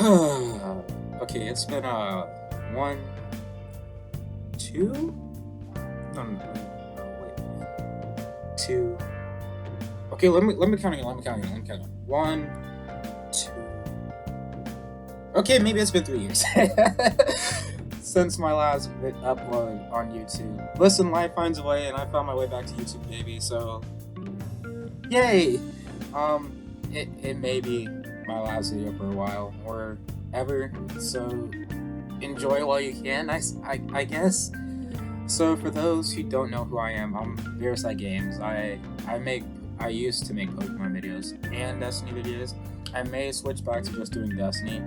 Okay, it's been one, two, wait, two. Okay, let me count again. Let me count again. One, two. Okay, maybe it's been 3 years since my last upload on YouTube. Listen, life finds a way, and I found my way back to YouTube, baby. So, yay! It may be my last video for a while or ever. So enjoy while you can. I guess. So for those who don't know who I am, I'm Avarice Games. I used to make Pokemon videos and Destiny videos. I may switch back to just doing Destiny.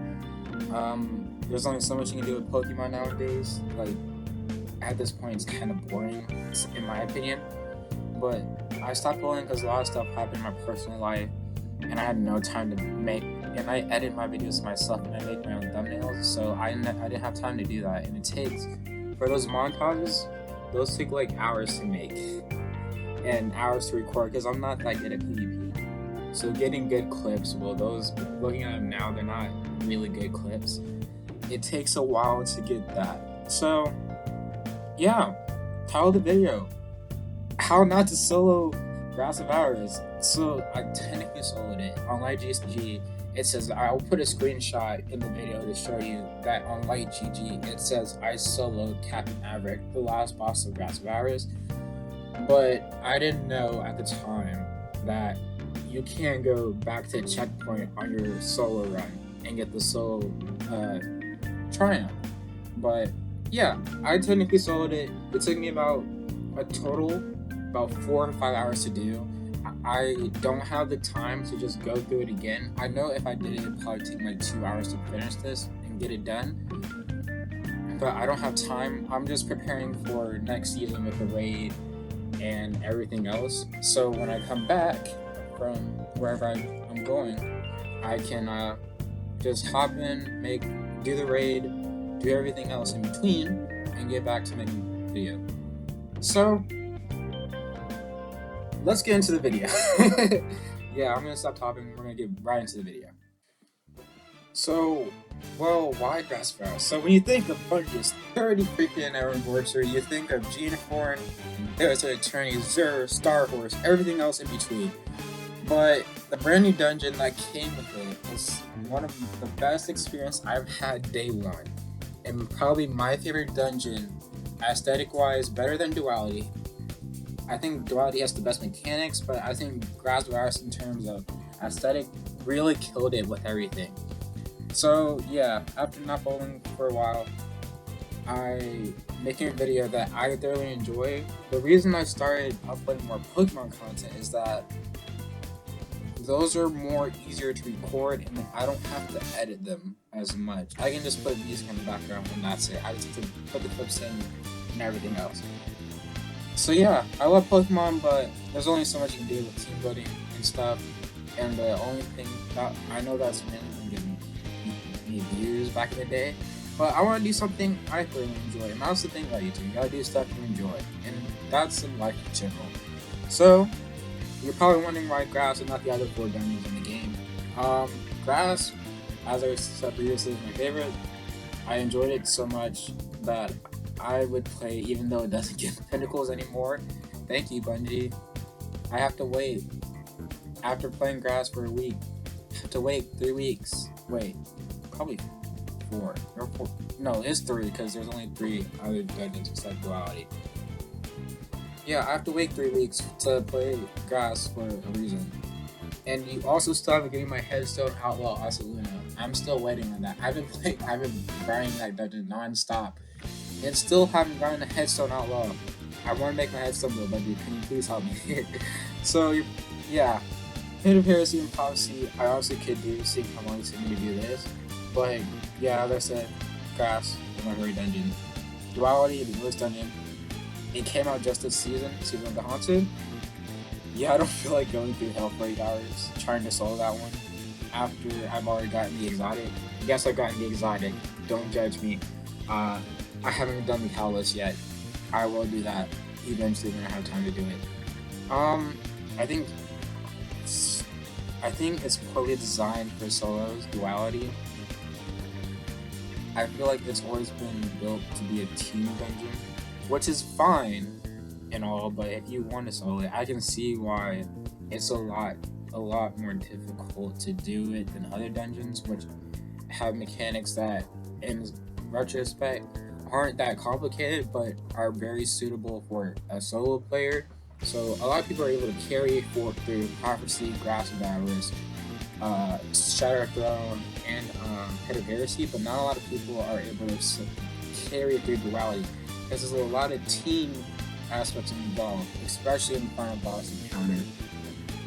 There's only so much you can do with Pokemon nowadays. Like, at this point, it's kind of boring, in my opinion. But I stopped playing because a lot of stuff happened in my personal life, and I had no time to make. And I edit my videos myself, and I make my own thumbnails, so I didn't have time to do that. And it takes, for those montages, those take like hours to make and hours to record because I'm not that good at PvP. So getting good clips, well, those looking at them now, they're not really good clips. It takes a while to get that. So yeah, title of the video: how not to solo Grass of Avarice. So I technically soloed it on Light GG. It says, I'll put a screenshot in the video to show you that on Light GG it says I soloed Captain Avarice, the last boss of Grass of Avarice. But I didn't know at the time that you can go back to a checkpoint on your solo run and get the solo triumph. But yeah, I technically soloed it. It took me about 4 or 5 hours to do. I don't have the time to just go through it again. I know if I did it, it'd probably take like 2 hours to finish this and get it done. But I don't have time. I'm just preparing for next season with the raid and everything else. So when I come back from wherever I'm going, I can just hop in, do the raid, do everything else in between, and get back to making video. So let's get into the video. Yeah, I'm gonna stop talking. We're gonna get right into the video. So, well, why Grass of Avarice? So when you think of Bungie's 30 freaking anniversary, you think of Unicorn, Desert Attorney, Xur, Star Horse, everything else in between. But the brand new dungeon that came with it was one of the best experience I've had day one, and probably my favorite dungeon, aesthetic-wise, better than Duality. I think Duality has the best mechanics, but I think Grass of Avarice in terms of aesthetic really killed it with everything. So yeah, after not bowling for a while, I making a video that I thoroughly enjoy. The reason I started uploading more Pokemon content is that those are more easier to record, and I don't have to edit them as much. I can just put music in the background and that's it. I just have to put the clips in and everything else. So yeah, I love Pokemon, but there's only so much you can do with team building and stuff. And the only thing that I know that's mainly getting me views back in the day, but I want to do something I really enjoy. And that's the thing about YouTube: you gotta do stuff you enjoy, and that's in life in general. So you're probably wondering why Grass and not the other 4 dungeons in the game. Grass, as I said previously, is my favorite. I enjoyed it so much that I would play even though it doesn't give pinnacles anymore. Thank you, Bungie. I have to wait. After playing Grass for a week, I have to wait 3 weeks. Wait, probably 4. Or 4. No, it's 3 because there's only 3 other dungeons except Duality. Yeah, I have to wait 3 weeks to play Grass for a reason. And you also still haven't given my Headstone Outlaw Asaluna. I'm still waiting on that. I've been grinding that dungeon non-stop and still haven't gotten a Headstone Outlaw. I want to make my Headstone though, but can you please help me? So yeah, Pit of Heresy and Prophecy I honestly could do, seeing how long it took me to do this. But yeah, as I said, Grass is my favorite dungeon. Duality, the newest dungeon. It came out just this season of the Haunted. Yeah, I don't feel like going through hell for 8 hours trying to solo that one after I've already gotten the exotic. Yes, I've gotten the exotic. Don't judge me. I haven't done the Catalyst yet. I will do that eventually when I have time to do it. I think it's probably designed for solos, Duality. I feel like it's always been built to be a team dungeon, which is fine and all, but if you want to solo it, I can see why it's a lot more difficult to do it than other dungeons, which have mechanics that, in retrospect, aren't that complicated, but are very suitable for a solo player. So a lot of people are able to carry forth through Prophecy, Grasp of Avarice, Shatter Throne, and Avarice, but not a lot of people are able to carry through Duality, because there's a lot of team aspects involved, especially in the final boss encounter.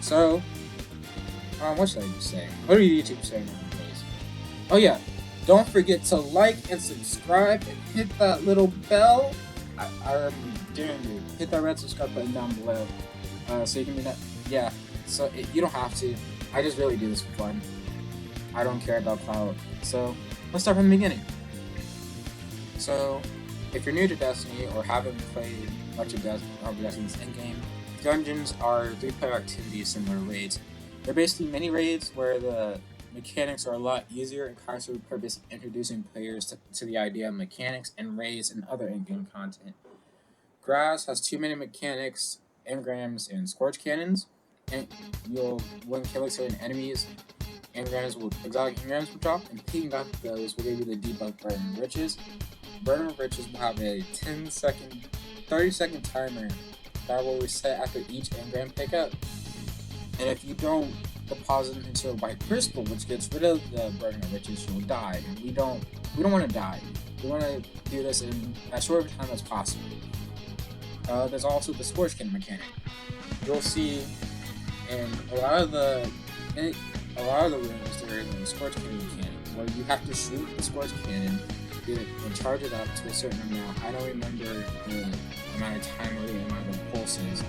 So, what should I just say? What are you YouTube saying nowadays? Oh yeah, don't forget to like and subscribe and hit that little bell. I'm daring you. Hit that red subscribe button down below, so you can be that. Yeah. So you don't have to. I just really do this for fun. I don't care about clout. So let's start from the beginning. So if you're new to Destiny or haven't played much of Destiny's endgame, dungeons are 3-player activities similar to raids. They're basically mini raids where the mechanics are a lot easier and kind of serve the purpose of introducing players to the idea of mechanics and raids and other in-game content. Grass has 2 main mechanics: engrams and scorch cannons. And when killing certain enemies, exotic engrams will drop, and picking up those will give you the debuff Burden of Riches. Burden of Riches will have a 30-second timer that will reset after each engram pickup. And if you don't deposit them into a white crystal, which gets rid of the Burden of Riches, you'll die. And we don't want to die. We want to do this in as short of a time as possible. There's also the Scorch Cannon mechanic. You'll see in a lot of the rooms there is a Scorch Cannon mechanic where you have to shoot the Scorch Cannon and charge it up to a certain amount. I don't remember the amount of time or the amount of pulses.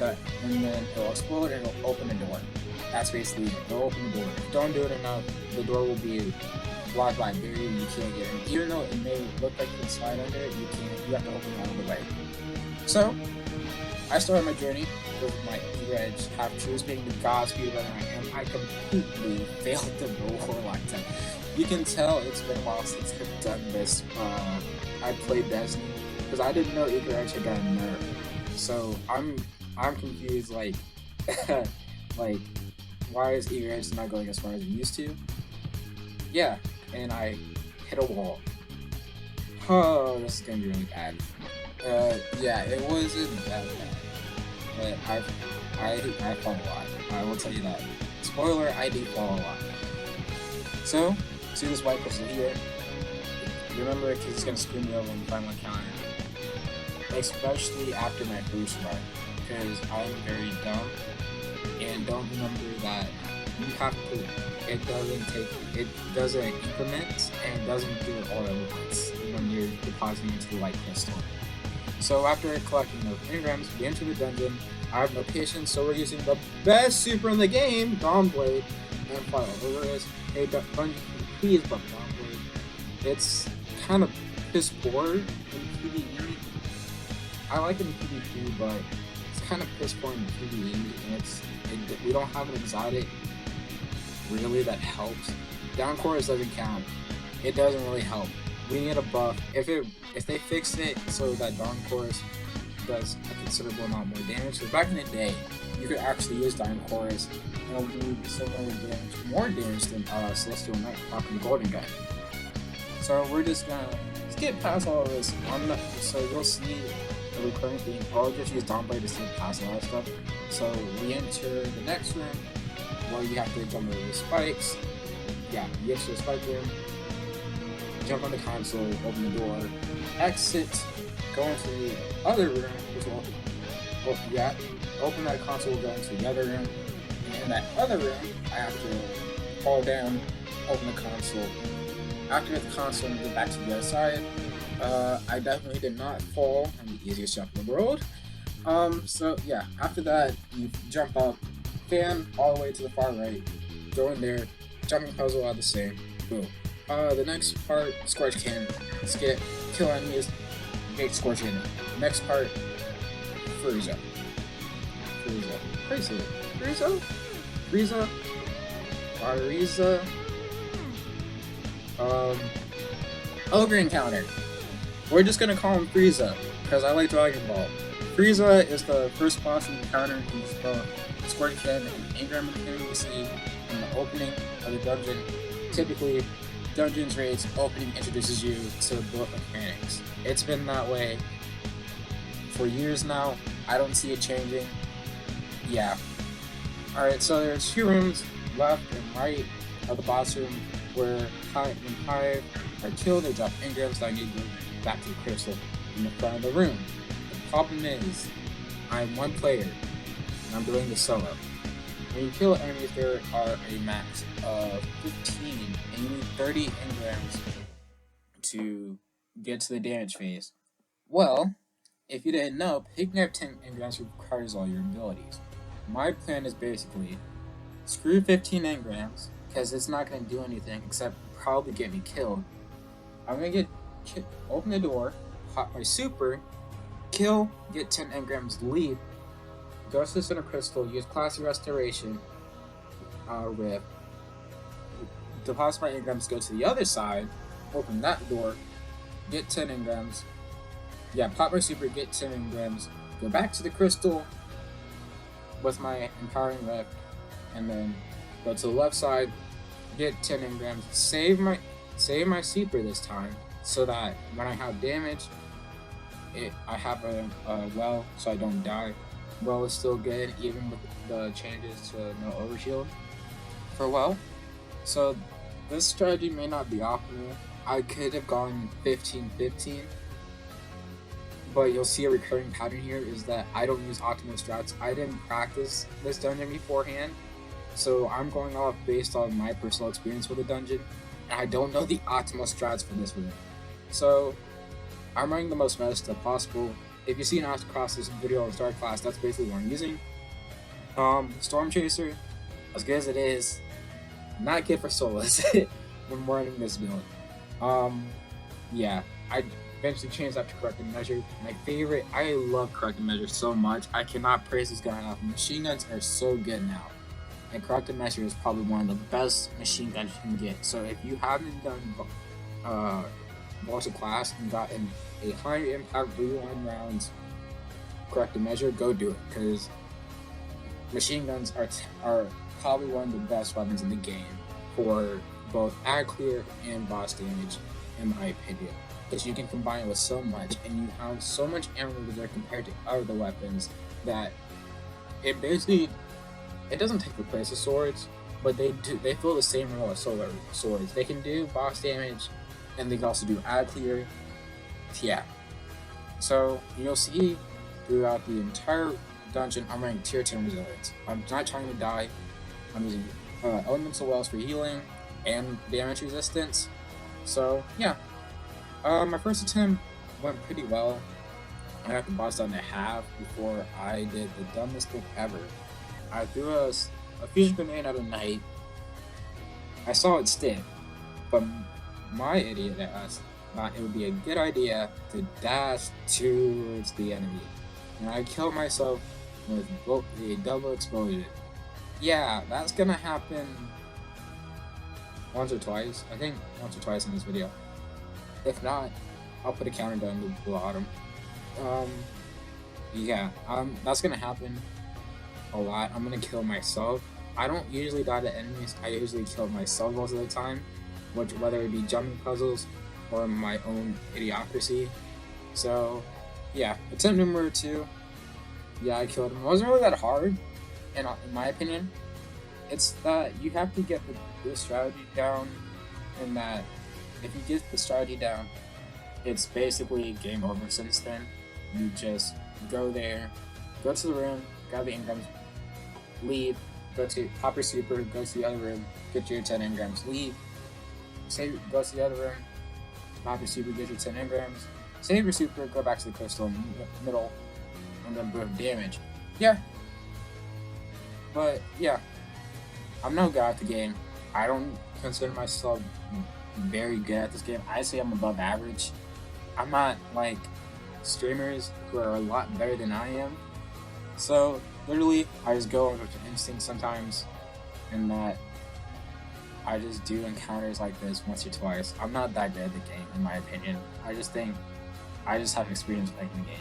And then it'll explode and it'll open the door. That's basically it. It'll open the door. If you don't do it enough, the door will be blocked by a barrier and you can't get in. Even though it may look like you can slide under it, you can't. You have to open it all the way. So, I started my journey with my E-Reg half-truths, being the god speedrunner I am. I completely failed the Warlock test. You can tell it's been a while since I've done this. I played Destiny because I didn't know E-Reg had gotten nerfed. So I'm confused, like, like, why is E-Reg not going as far as it used to? Yeah, and I hit a wall. Oh, this is gonna be really bad. Yeah, it wasn't that bad, but I fall a lot. I will tell you that. Spoiler, I do fall a lot. So, see this white crystal here? Remember it because it's gonna screw me over in the final encounter. Especially after my first run, because I'm very dumb and don't remember that you have to. It doesn't increment and doesn't do it all at once when you're depositing into the white crystal. So after collecting those engrams, we enter the dungeon. I have no patience, so we're using the best super in the game, Dawnblade, and Fire. Whereas, hey, Bungie, please buff Dawnblade. It's kind of piss poor in PvE. I like it in PvP, but it's kind of piss poor in PvE, and we don't have an exotic really that helps. Down chorus doesn't count. It doesn't really help. We need a buff. If they fix it so that Dawn Chorus does a considerable amount more damage, because back in the day, you could actually use Dawn Chorus and it'll do similar damage, more damage than Celestial Knight fucking Golden Gun. So we're just gonna skip past all of this. So you'll see the recurring theme. I'll just use Dawnblade to skip past all that stuff. So we enter the next room where you have to jump over the spikes. Yeah, you get to the spike room. Jump on the console, open the door, exit, go into the other room, which will open that console, go into the other room, and in that other room, I have to fall down, open the console, activate the console, and get back to the other side. I definitely did not fall on the easiest jump in the world. So yeah, after that, you jump up, fan all the way to the far right, go in there, jumping puzzle are the same, boom. The next part, Scorch Cannon. Skip, kill enemies, make Scorch Cannon. Next part, Frieza. Um, Ogre encounter. We're just gonna call him Frieza, because I like Dragon Ball. Frieza is the first boss we encounter. He's the Squirting Fin and Ingram enemy we see in the opening of the dungeon. Typically, Dungeons Raid's opening introduces you to both mechanics. It's been that way for years now. I don't see it changing. Yeah. Alright, so there's 2 rooms left and right of the boss room where when Hive are killed, they drop engrams that I need to go back to the crystal in the front of the room. The problem is, I'm 1 player, and I'm doing this solo. When you kill enemies, there are a max of 15, and you need 30 engrams to get to the damage phase. Well, if you didn't know, picking up 10 engrams requires all your abilities. My plan is basically, screw 15 engrams, because it's not going to do anything except probably get me killed. I'm going to open the door, pop my super, kill, get 10 engrams, leave, go to the center crystal, use classic restoration, rip, deposit my engrams, go to the other side, open that door, get 10 engrams, pop my super, get 10 engrams, go back to the crystal with my empowering rip, and then go to the left side, get 10 engrams, save my super this time, so that when I have damage, I have a well, so I don't die. Well is still good, even with the changes to no overshield for well. So this strategy may not be optimal. I could have gone 15-15, but you'll see a recurring pattern here is that I don't use optimal strats. I didn't practice this dungeon beforehand, so I'm going off based on my personal experience with the dungeon, and I don't know the optimal strats for this room. So I'm running the most meta stuff possible. If you see an across this video on Star Class, that's basically what I'm using. Storm Chaser, as good as it is, not good for solos when running this build. I eventually changed that to Corrective Measure. My favorite, I love Corrective Measure so much. I cannot praise this gun enough. Machine guns are so good now. And Corrective Measure is probably one of the best machine guns you can get. So if you haven't done Balls of Class and gotten a high impact rewind rounds Corrective Measure, go do it, because machine guns are probably one of the best weapons in the game for both ad clear and boss damage, in my opinion, because you can combine it with so much, and you have so much ammo there compared to other weapons that it doesn't take the place of swords, but they fill the same role as swords. They can do boss damage, and they can also do ad clear. Yeah. So you'll see throughout the entire dungeon, I'm running tier 10 resilience. I'm not trying to die. I'm using elemental wells for healing and damage resistance. So yeah, my first attempt went pretty well. I got the boss down to half before I did the dumbest thing ever. I threw a fusion grenade out of night. I saw it stick, but my idiot ass thought it would be a good idea to dash towards the enemy, and I killed myself with a double explosion. Yeah, that's gonna happen once or twice. I think once or twice in this video. If not, I'll put a counter down the bottom. That's gonna happen a lot. I'm gonna kill myself. I don't usually die to enemies. I usually kill myself most of the time, whether it be jumping puzzles or my own idiocracy. So yeah, attempt number 2. Yeah, I killed him. It wasn't really that hard, in my opinion. It's that you have to get the strategy down, and that if you get the strategy down, it's basically game over since then. You just go there, go to the room, grab the engrams, leave, go to pop your super, go to the other room, get your 10 engrams, leave, go to the other room, pop your super, get your 10 engrams, save your super, go back to the crystal in the middle, and then boom, damage. Yeah. But yeah, I'm no god at the game. I don't consider myself very good at this game. I say I'm above average. I'm not like streamers who are a lot better than I am. So literally, I just go with instinct sometimes, and that I just do encounters like this once or twice. I'm not that good at the game, in my opinion. I just think I just have experience playing the game.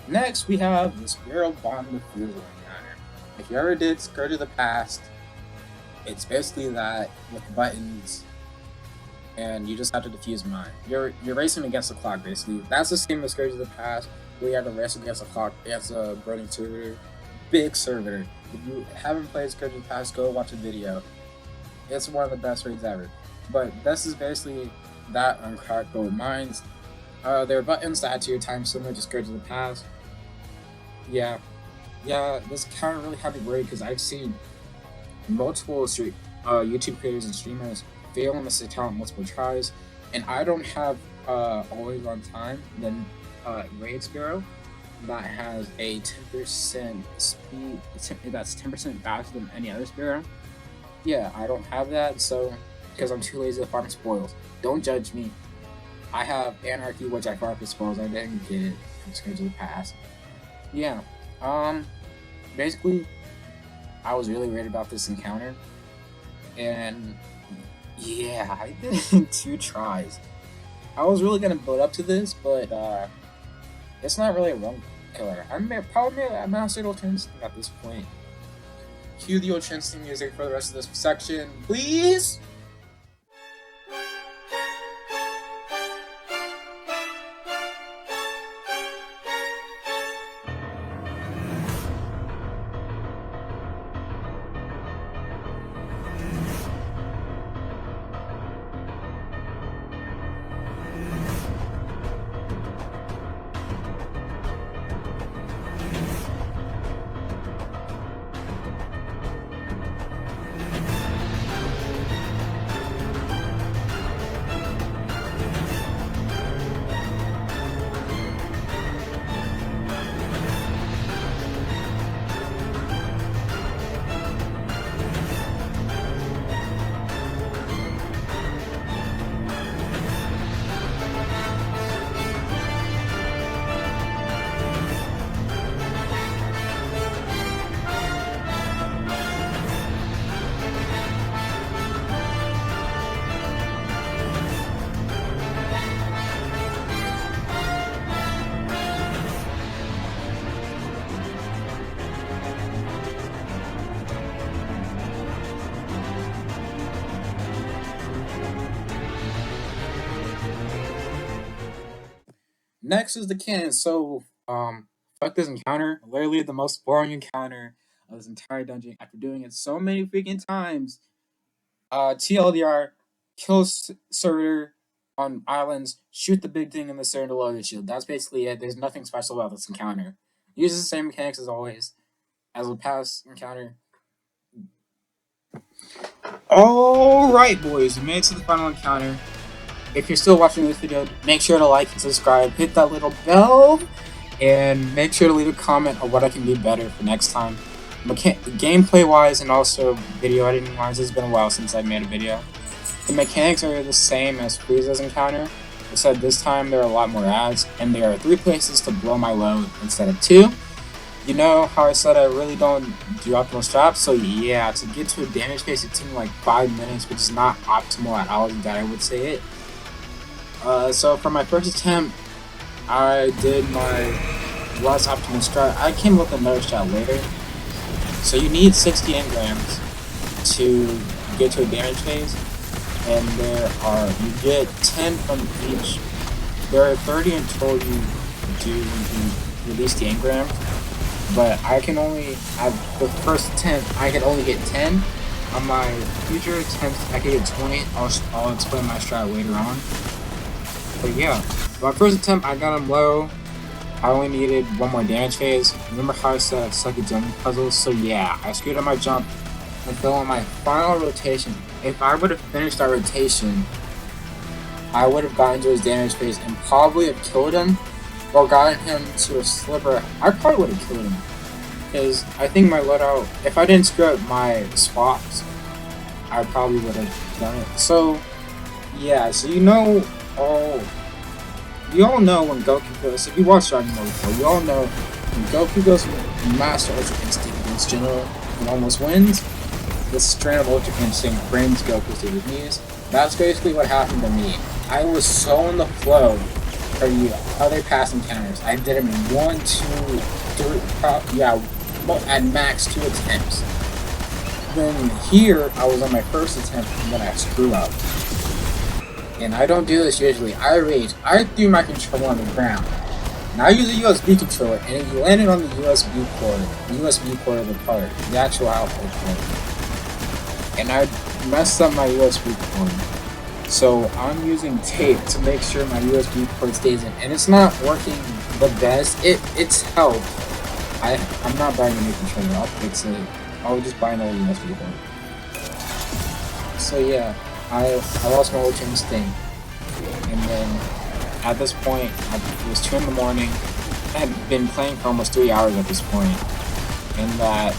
Next, we have the Spiral Bomb Defusal encounter. If you ever did Scourge of the Past, it's basically that with buttons, and you just have to defuse mine. You're racing against the clock, basically. That's the same as Scourge of the Past. We have to race against the clock. It's a burning server, big server. If you haven't played Scourge of the Past, go watch a video. It's one of the best raids ever. But this is basically that on crack, but with mines. There are buttons that add to your time similar to Scourge of the Past. Yeah, this kind of really had me worried because I've seen multiple YouTube creators and streamers fail on this account multiple tries, and I don't have always on time. Then Raid Sparrow that has a 10% speed, that's 10% faster than any other Sparrow. Yeah, I don't have that, so because I'm too lazy to farm spoils. Don't judge me. I have Anarchy, which I farmed for spoils. I didn't get it from Scourge of the Past. Yeah, basically, I was really worried about this encounter, and yeah, I did it in 2 tries. I was really gonna build up to this, but it's not really a run killer. I'm probably a mastered Ultra Instinct at this point. Cue the Ultra Instinct music for the rest of this section, please! Next is the cannon. So, fuck this encounter. Literally the most boring encounter of this entire dungeon. After doing it so many freaking times, TLDR, kill Surtur on islands, shoot the big thing in the center to lower the shield. That's basically it. There's nothing special about this encounter. Uses the same mechanics as always, as the past encounter. Alright, boys, we made it to the final encounter. If you're still watching this video, make sure to like and subscribe, hit that little bell, and make sure to leave a comment on what I can do better for next time. Gameplay wise and also video editing wise, it's been a while since I made a video. The mechanics are the same as Frieza's encounter, except this time there are a lot more ads, and there are 3 places to blow my load instead of 2. You know how I said I really don't do optimal straps, so yeah, to get to a damage phase it took me like 5 minutes, which is not optimal at all, that I would say it. So for my first attempt, I did my less optimal strat. I came up with another strat later. So you need 60 engrams to get to a damage phase, and you get 10 from each. There are 30 in total you do when you release the engram, but I can only, at the first attempt, I can only get 10. On my future attempts, I can get 20. I'll explain my strat later on. But yeah, my first attempt, I got him low. I only needed 1 more damage phase. Remember how I said I suck at jumping puzzles? So yeah, I screwed up my jump and fell on my final rotation. If I would have finished that rotation, I would have gotten to his damage phase and probably have killed him, or gotten him to a sliver. I probably would have killed him because I think my loadout, if I didn't screw up my swaps, I probably would have done it. So, yeah, so you all know when Goku goes, if you watch Dragon Ball before, you all know when Goku goes Master Ultra Instinct against General and almost wins, the strand of Ultra Instinct brings Goku to his knees. That's basically what happened to me. I was so in the flow for the other past encounters. I did them in 1, 2, 3, at max 2 attempts. Then here, I was on my first attempt and then I screw up. And I don't do this usually. I rage. I threw my controller on the ground. And I use a USB controller and it landed on the USB cord of the part, the actual output cord. And I messed up my USB cord. So I'm using tape to make sure my USB cord stays in. And it's not working the best. It's helped. I'm not buying a new controller. I'll fix it. I'll just buy another USB cord. So yeah. I lost my Ultra Instinct, and then at this point, it was 2 in the morning. I had been playing for almost 3 hours at this point, and that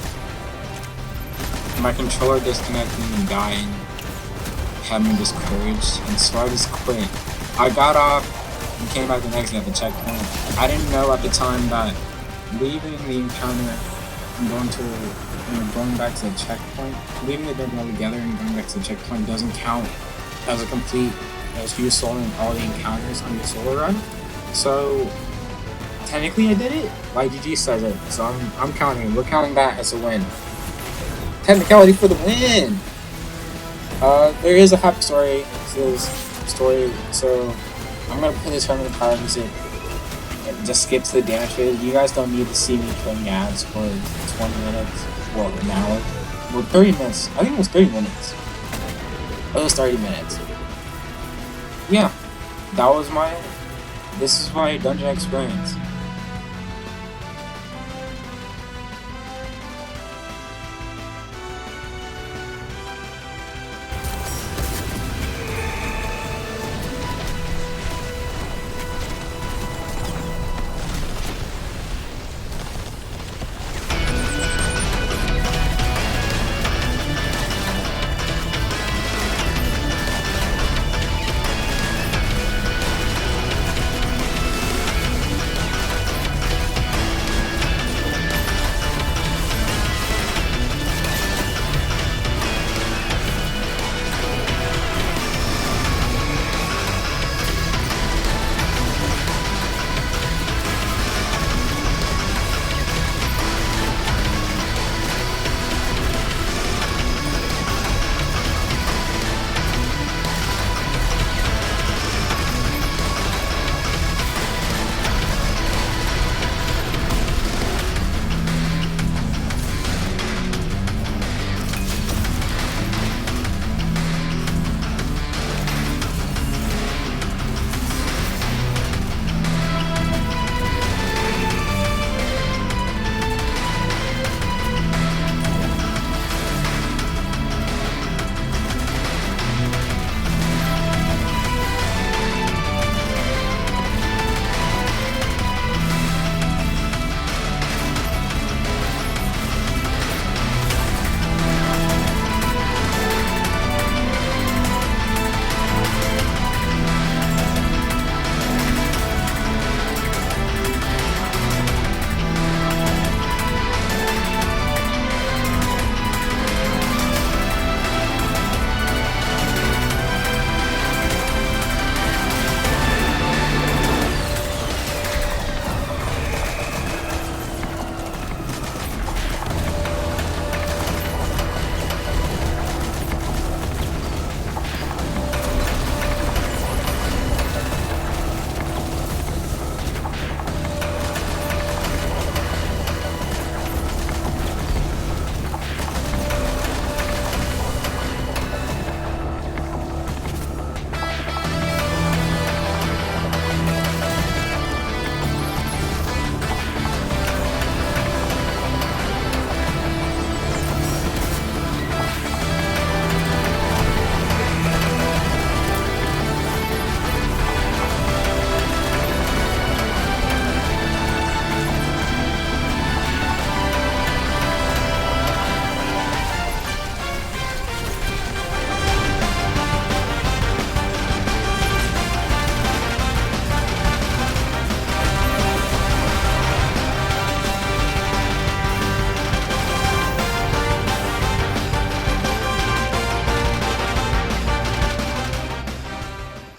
my controller disconnected and dying had me discouraged, and so I just quit. I got off and came back the next day at the checkpoint. I didn't know at the time that leaving the encounter and going back to the checkpoint, leaving the double together and going back to the checkpoint doesn't count as a complete, as you soloing all the encounters on your solo run. So technically I did it. YGG says it, so I'm counting. We're counting that as a win. Technicality for the win. There is a happy story to this story, so I'm gonna put this on the power music. Just skip to the damage phase. You guys don't need to see me playing ads for 20 minutes. Well, an hour. Well, 30 minutes. I think it was 30 minutes. It was 30 minutes. Yeah. This is my dungeon experience.